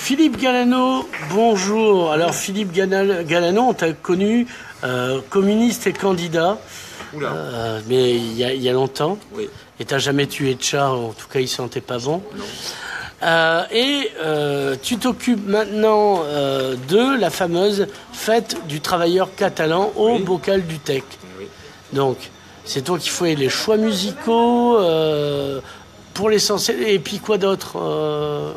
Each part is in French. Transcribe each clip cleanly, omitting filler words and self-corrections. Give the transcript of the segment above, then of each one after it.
Philippe Galano, bonjour. Alors Philippe Galano, on t'a connu communiste et candidat, mais il y a longtemps. Oui. Et t'as jamais tué de chat, en tout cas il sentait pas bon. Non. Tu t'occupes maintenant de la fameuse fête du travailleur catalan au Bocal du Tec. Oui. Donc, c'est toi qui fais les choix musicaux pour l'essentiel. Et puis quoi d'autre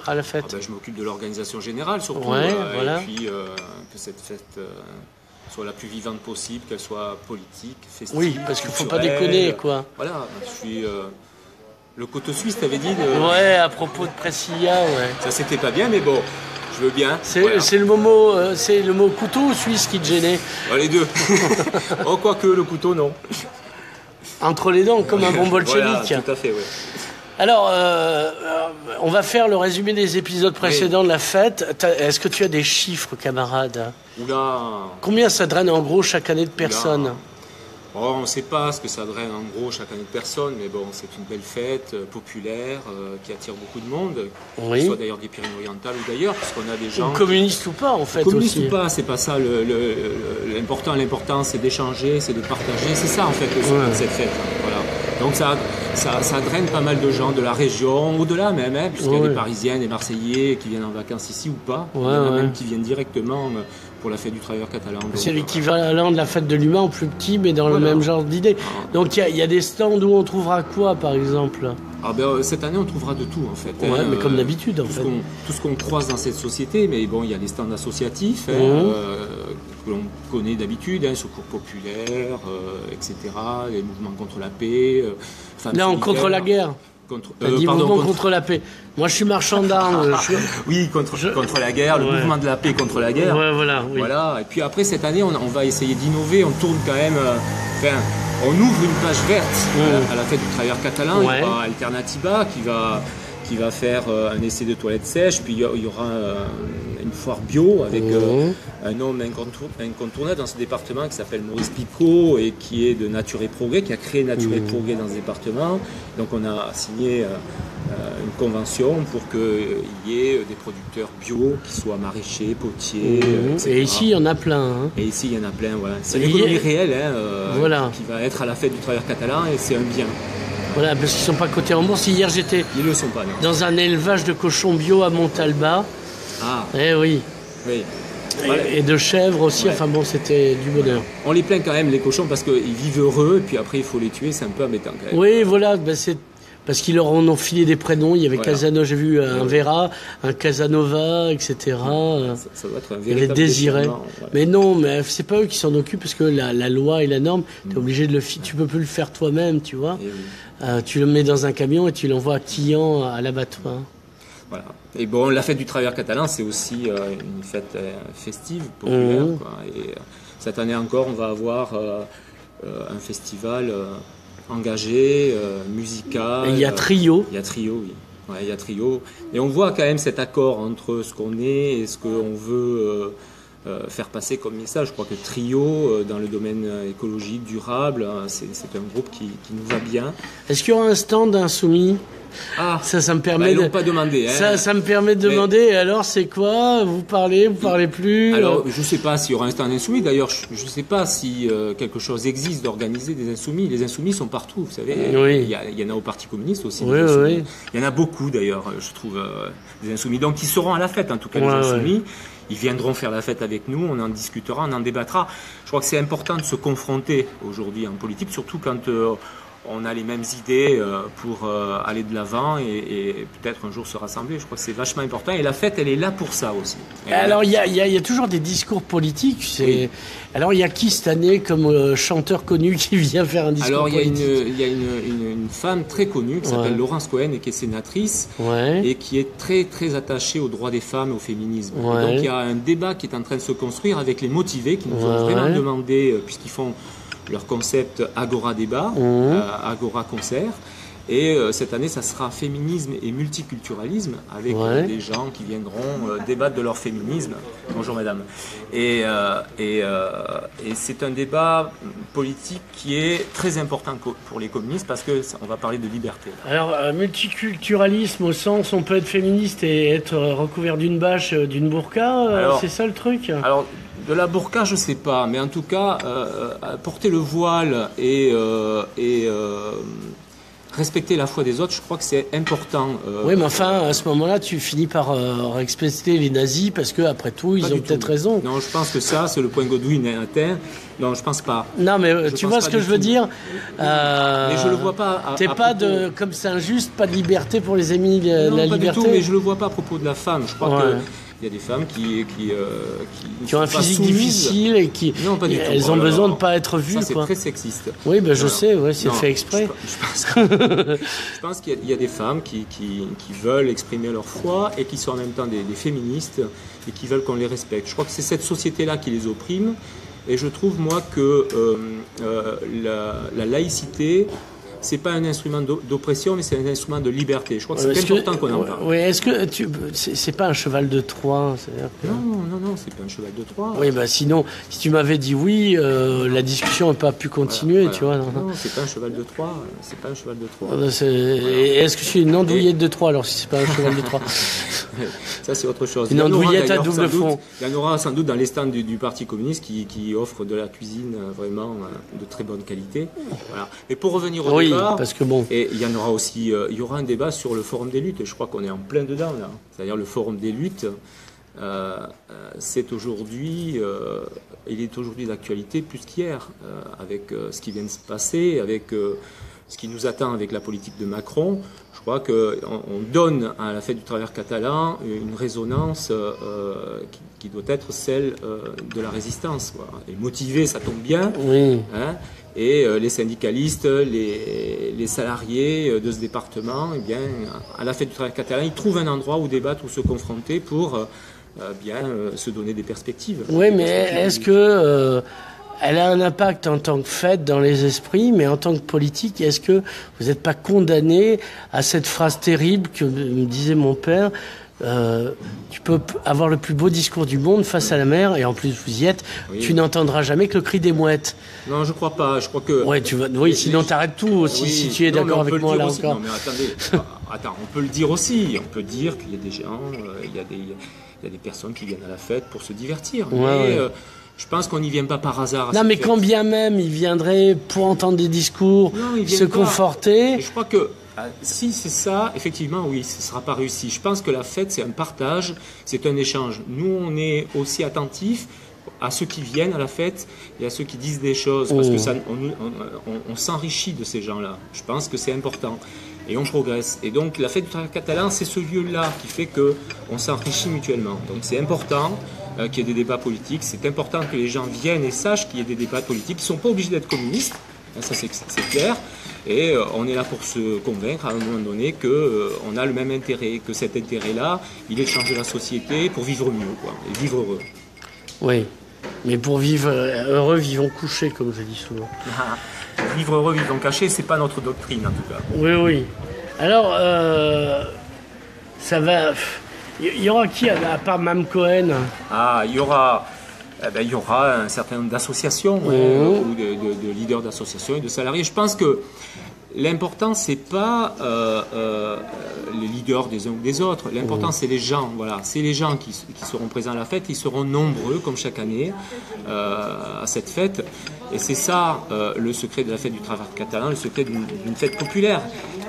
à la fête? Je m'occupe de l'organisation générale surtout. Voilà. Et puis que cette fête soit la plus vivante possible, qu'elle soit politique, festive. Oui, parce qu'il ne faut pas déconner, quoi. Voilà, je suis... le couteau suisse, t'avais dit Ouais, à propos de Pressilia, ouais. Ça, c'était pas bien, mais bon, je veux bien. C'est le mot couteau ou suisse qui te gênait? Les deux. Oh, quoique, le couteau, non. Entre les dents, comme un bon bolchevique. Voilà, tout à fait, oui. Alors, on va faire le résumé des épisodes précédents de la fête. Est-ce que tu as des chiffres, camarade? Oula. Combien ça draine en gros chaque année de personnes? Oh, on ne sait pas ce que ça draine en gros chaque année de personnes, mais bon, c'est une belle fête populaire qui attire beaucoup de monde, que ce soit d'ailleurs des Pyrénées-Orientales ou d'ailleurs, parce qu'on a des gens... Communistes ou pas, en fait, communistes aussi. Ou pas, c'est pas ça l'important. L'important, c'est d'échanger, c'est de partager. C'est ça, en fait, cette fête. Voilà. Donc ça draine pas mal de gens de la région, au-delà même, puisqu'il y a des Parisiens, des Marseillais qui viennent en vacances ici ou pas. Il y en a même qui viennent directement pour la fête du travailleur catalan. C'est l'équivalent de la fête de l'humain en plus petit, mais dans le même genre d'idée. Donc il y a des stands où on trouvera quoi, par exemple? Cette année, on trouvera de tout, en fait. Mais comme d'habitude, en fait. Tout ce qu'on croise dans cette société, mais bon, il y a les stands associatifs que l'on connaît d'habitude, Secours populaire, etc., les mouvements contre la paix. Non, contre la guerre. Contre la paix. Moi, je suis marchand d'armes. Oui, contre la guerre, le mouvement de la paix contre la guerre. Voilà. Et puis après, cette année, on va essayer d'innover. On tourne quand même... on ouvre une page verte à la fête du travailleur catalan. Il y aura Alternativa qui va faire un essai de toilettes sèches. Puis il y aura une foire bio avec un homme incontournable dans ce département qui s'appelle Maurice Picot et qui est de Nature et Progrès, qui a créé Nature et Progrès dans ce département. Donc on a signé une convention pour qu'il y ait des producteurs bio qui soient maraîchers, potiers, etc. Et ici, il y en a plein. Et ici, il y en a plein. Voilà. C'est l'économie réelle qui va être à la fête du travailleur catalan et c'est un bien. Voilà, parce qu'ils ne sont pas cotés en bourse. Hier, j'étais dans un élevage de cochons bio à Montalba. Oui. Et de chèvres aussi, c'était du bonheur. On les plaint quand même, les cochons, parce qu'ils vivent heureux, et puis après il faut les tuer, c'est un peu embêtant quand même. Oui, voilà, c'est parce qu'ils leur en ont filé des prénoms. Il y avait Casanova, j'ai vu un Vera, un Casanova, etc. Ça doit être un véritable véritable désiré. Mais non, mais c'est pas eux qui s'en occupent, parce que la loi et la norme, t'es obligé de tu peux plus le faire toi-même, tu vois. Tu le mets dans un camion et tu l'envoies à Quillan, à l'abattoir. Voilà. Et bon, la fête du travailleur catalan, c'est aussi une fête festive, populaire. Et cette année encore, on va avoir un festival engagé, musical. Et il y a Trio. Il y a Trio, oui. Il y a Trio. Et on voit quand même cet accord entre ce qu'on est et ce qu'on veut faire passer comme message. Je crois que Trio, dans le domaine écologique, durable, c'est un groupe qui nous va bien. Est-ce qu'il y aura un stand insoumis? Ça me permet ils n'ont pas demandé. Ça me permet de demander. Et alors, c'est quoi? Vous parlez plus? Alors, je ne sais pas s'il y aura un stand insoumis. D'ailleurs, je ne sais pas si quelque chose existe d'organiser des insoumis. Les insoumis sont partout, vous savez. Il y en a au Parti communiste aussi. Il y en a beaucoup, d'ailleurs, je trouve, des insoumis. Donc, ils seront à la fête, en tout cas, les insoumis. Ils viendront faire la fête avec nous, on en discutera, on en débattra. Je crois que c'est important de se confronter aujourd'hui en politique, surtout quand on a les mêmes idées pour aller de l'avant et peut-être un jour se rassembler. Je crois que c'est vachement important et la fête, elle est là pour ça aussi. Alors, il y a toujours des discours politiques. Alors, il y a qui cette année comme chanteur connu qui vient faire un discours politique? Il y a une femme très connue qui s'appelle Laurence Cohen et qui est sénatrice et qui est très, très attachée aux droits des femmes et au féminisme. Et donc, il y a un débat qui est en train de se construire avec les motivés qui nous ont vraiment demandé, puisqu'ils font leur concept Agora Débat, Agora Concert. Et cette année, ça sera féminisme et multiculturalisme, avec des gens qui viendront débattre de leur féminisme. Bonjour madame. Et c'est un débat politique qui est très important pour les communistes, parce qu'on va parler de liberté. Alors, multiculturalisme au sens, on peut être féministe et être recouvert d'une bâche, d'une burqa, c'est ça le truc? Alors, de la burqa, je sais pas, mais en tout cas, porter le voile et respecter la foi des autres, je crois que c'est important. Oui, mais enfin, à ce moment-là, tu finis par respecter les nazis, parce qu'après tout, ils ont peut-être raison. Non, je pense que ça, c'est le point Godwin atteint. Non, je pense pas. Non, mais tu vois ce que je veux dire. Mais je le vois pas. T'es pas comme c'est injuste, pas de liberté pour les ennemis de la liberté. Du tout, mais je le vois pas à propos de la femme. Je crois que il y a des femmes qui ont un physique difficile et qui elles ont besoin de ne pas être vues. Ça, c'est très sexiste. Oui, je sais, c'est fait exprès. Je pense qu'il y a des femmes qui veulent exprimer leur foi et qui sont en même temps des féministes et qui veulent qu'on les respecte. Je crois que c'est cette société-là qui les opprime, et je trouve, moi, que la laïcité, c'est pas un instrument d'oppression, mais c'est un instrument de liberté. Je crois que c'est important qu'on en parle. Oui, est-ce que c'est pas un cheval de Troie? Non, c'est pas un cheval de Troie. Oui, sinon, si tu m'avais dit oui, la discussion n'a pas pu continuer, voilà. Tu vois. Non, c'est pas un cheval de Troie. C'est pas un cheval de Troie. Est-ce que je suis une andouillette de Troie, alors, si c'est pas un cheval de Troie? Ça, c'est autre chose. Une andouillette à double fond. Il y en aura sans doute dans les stands du Parti communiste qui offrent de la cuisine vraiment de très bonne qualité. Voilà. Mais pour revenir au débat, parce que bon. Et il y en aura aussi, il y aura un débat sur le forum des luttes. Et je crois qu'on est en plein dedans là. C'est-à-dire le forum des luttes, c'est aujourd'hui, il est aujourd'hui d'actualité plus qu'hier, avec ce qui vient de se passer, avec ce qui nous attend avec la politique de Macron. Je crois qu'on donne à la fête du travailleur catalan une résonance qui doit être celle de la résistance. Quoi. Et motiver, ça tombe bien. Oui. Hein, et les syndicalistes, les salariés de ce département, eh bien, à la fête du travailleur catalan, ils trouvent un endroit où débattre, où se confronter pour se donner des perspectives. Oui, mais est-ce que elle a un impact en tant que fête dans les esprits, mais en tant que politique, est-ce que vous n'êtes pas condamné à cette phrase terrible que me disait mon père? Tu peux avoir le plus beau discours du monde face à la mer, et en plus vous y êtes, tu n'entendras jamais que le cri des mouettes. Non, je crois pas. Je crois que. Sinon t'arrentes tout aussi, si tu es d'accord avec moi là aussi. encore. Non, mais attends, on peut le dire aussi. On peut dire qu'il y a des gens, il y a des personnes qui viennent à la fête pour se divertir. Je pense qu'on n'y vient pas par hasard. Non, mais quand bien même ils viendraient pour entendre des discours, se conforter. Et je crois que si c'est ça, effectivement, oui, ce ne sera pas réussi. Je pense que la fête, c'est un partage, c'est un échange. Nous, on est aussi attentifs à ceux qui viennent à la fête et à ceux qui disent des choses, parce que on s'enrichit de ces gens-là. Je pense que c'est important. Et on progresse. Et donc, la fête du travail catalan, c'est ce lieu-là qui fait qu'on s'enrichit mutuellement. Donc, c'est important qu'il y ait des débats politiques. C'est important que les gens viennent et sachent qu'il y a des débats politiques qui ne sont pas obligés d'être communistes. Ça, c'est clair. Et on est là pour se convaincre à un moment donné qu'on a le même intérêt, que cet intérêt-là, il est de changer la société pour vivre mieux, quoi, et vivre heureux. Oui, mais pour vivre heureux, vivons couchés, comme je dis souvent. Vivre heureux, vivons cachés, c'est pas notre doctrine, en tout cas. Oui. Alors, ça va... Il y aura qui, à part Mme Cohen? Il y aura un certain nombre d'associations, ou de leaders d'associations et de salariés. Je pense que l'important, c'est pas les leaders des uns ou des autres. L'important, c'est les gens. Voilà, c'est les gens qui seront présents à la fête. Ils seront nombreux, comme chaque année, à cette fête. Et c'est ça le secret de la fête du travail catalan, le secret d'une fête populaire.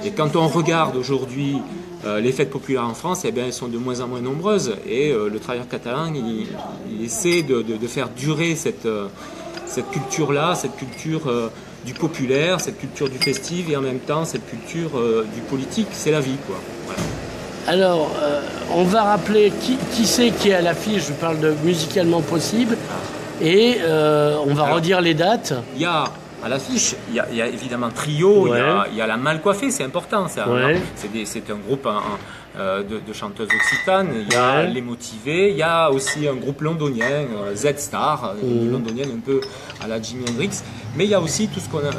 Et quand on regarde aujourd'hui les fêtes populaires en France, eh bien, elles sont de moins en moins nombreuses. Et le travailleur catalan, il essaie de faire durer cette culture-là, cette culture du populaire, cette culture du festif, et en même temps cette culture du politique. C'est la vie, quoi. Voilà. Alors, on va rappeler qui c'est qui est à l'affiche. Je parle de Musicalement Possible. Et on va redire les dates. Il y a à l'affiche, il y a évidemment Trio, il y a La Mal Coiffée, c'est important ça. Ouais. C'est un groupe de chanteuses occitanes, il y a Les Motivés, il y a aussi un groupe londonien, Z-Star, londonienne un peu à la Jimi Hendrix, mais il y a aussi tout ce qu'on a,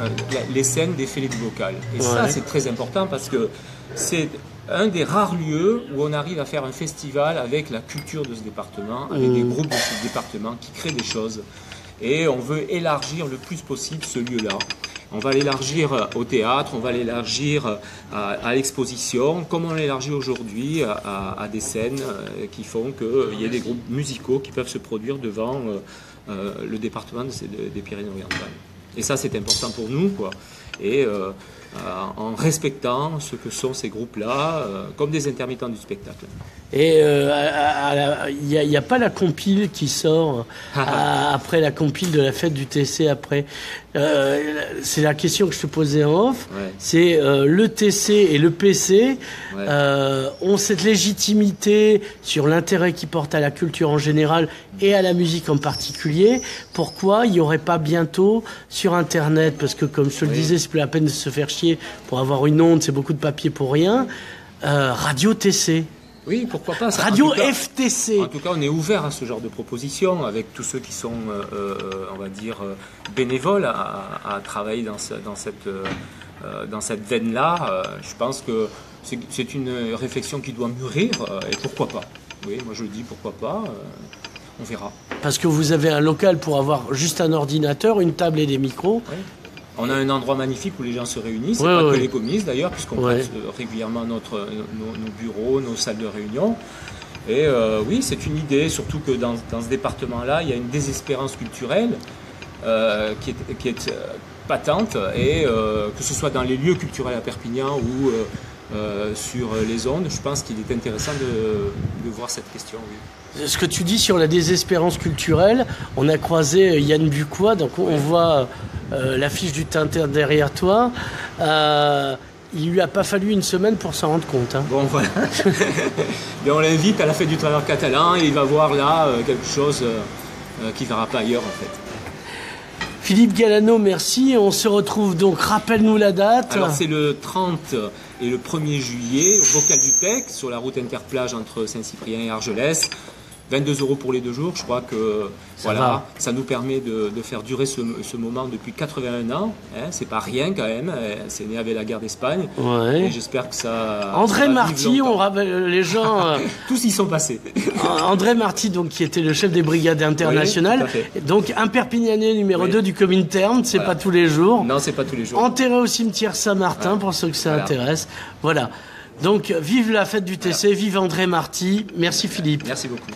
les scènes des Félix Vocal. Et ça, c'est très important parce que c'est un des rares lieux où on arrive à faire un festival avec la culture de ce département, avec des groupes de ce département qui créent des choses. Et on veut élargir le plus possible ce lieu-là. On va l'élargir au théâtre, on va l'élargir à l'exposition, comme on l'élargit aujourd'hui à des scènes qui font qu'il y ait des groupes musicaux qui peuvent se produire devant le département des Pyrénées-Orientales. Et ça, c'est important pour nous, quoi. Et en respectant ce que sont ces groupes-là, comme des intermittents du spectacle. Et il n'y a pas la compile qui sort après la compile de la fête du TC après. C'est la question que je te posais en off. C'est le TC et le PC ont cette légitimité sur l'intérêt qu'ils portent à la culture en général et à la musique en particulier. Pourquoi il n'y aurait pas bientôt sur Internet, parce que comme je te le disais, c'est plus la peine de se faire chier pour avoir une onde, c'est beaucoup de papier pour rien. Radio TC. Oui, pourquoi pas. Ça, Radio FTC. En tout cas, on est ouvert à ce genre de propositions avec tous ceux qui sont, on va dire, bénévoles à travailler dans cette veine-là. Je pense que c'est une réflexion qui doit mûrir et pourquoi pas. Oui, moi je le dis, pourquoi pas. On verra. Parce que vous avez un local pour avoir juste un ordinateur, une table et des micros. Oui. On a un endroit magnifique où les gens se réunissent, c'est pas que les communistes d'ailleurs, puisqu'on prête régulièrement nos bureaux, nos salles de réunion. Et oui, c'est une idée, surtout que dans ce département-là, il y a une désespérance culturelle qui est patente, et que ce soit dans les lieux culturels à Perpignan ou sur les ondes, je pense qu'il est intéressant de voir cette question. Oui. Ce que tu dis sur la désespérance culturelle, on a croisé Yann Bucois, donc on voit l'affiche du Tintin derrière toi. Il lui a pas fallu une semaine pour s'en rendre compte. Hein. Bon, voilà. Et on l'invite à la fête du travailleur catalan et il va voir là quelque chose qu'il ne verra pas ailleurs en fait. Philippe Galano, merci. On se retrouve donc, rappelle-nous la date. Alors c'est le 30 et le 1er juillet, au Bocal du Pec, sur la route interplage entre Saint-Cyprien et Argelès. 22 € pour les 2 jours, je crois que ça nous permet de faire durer ce moment depuis 81 ans. Hein, c'est pas rien quand même, c'est né avec la guerre d'Espagne. Et j'espère que ça. André Marty, on rappelle les gens. Tous y sont passés. André Marty, donc, qui était le chef des brigades internationales. Donc un Perpignanais numéro 2 du Comintern, c'est pas tous les jours. Non, c'est pas tous les jours. Enterré au cimetière Saint-Martin pour ceux que ça intéresse. Voilà. Donc vive la fête du TC, vive André Marty. Merci Philippe. Merci beaucoup.